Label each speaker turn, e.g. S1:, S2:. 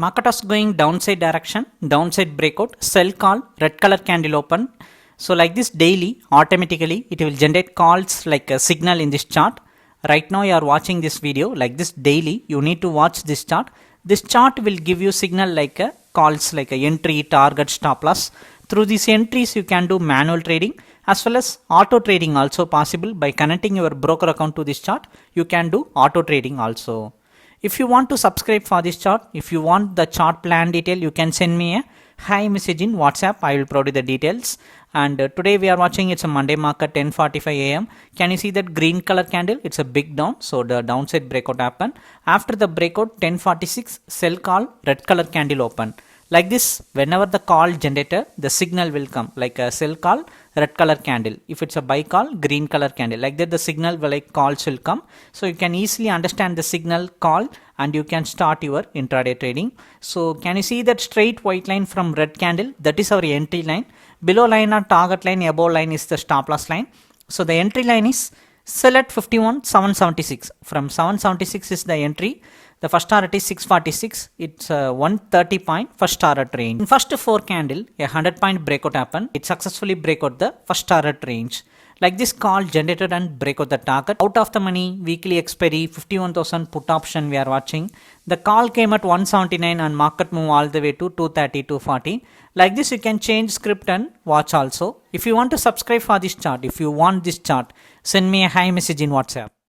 S1: Market was going downside direction, downside breakout, sell call, red color candle open. So like this daily, automatically it will generate calls like a signal in this chart. Right now you are watching this video like this daily, you need to watch this chart. This chart will give you signal like a calls like a entry, target, stop loss. Through these entries you can do manual trading as well as auto trading also possible. By connecting your broker account to this chart, you can do auto trading also. If you want to subscribe for this chart, if you want the chart plan detail, you can send me a hi message in WhatsApp. I will provide the details. And today we are watching, it's a Monday market 10:45 a.m. Can you see that green color candle? It's a big down. So the downside breakout happened. After the breakout 10:46 sell call, red color candle open. Like this, whenever the call generator, the signal will come like a sell call, red color candle. If it's a buy call, green color candle. Like that the signal will like calls will come. So you can easily understand the signal call and you can start your intraday trading. So can you see that straight white line from red candle? That is our entry line. Below line are target line, above line is the stop loss line. So the entry line is sell at 51,776. From 776 is the entry. The first target is 646. It's 130 point first target range. In first 4 candle, a 100 point breakout happened. It successfully break out the first target range. Like this call generated and break out the target. Out of the money, weekly expiry, 51,000 put option we are watching. The call came at 179 and market move all the way to 230, 240. Like this you can change script and watch also. If you want to subscribe for this chart, if you want this chart, send me a hi message in WhatsApp.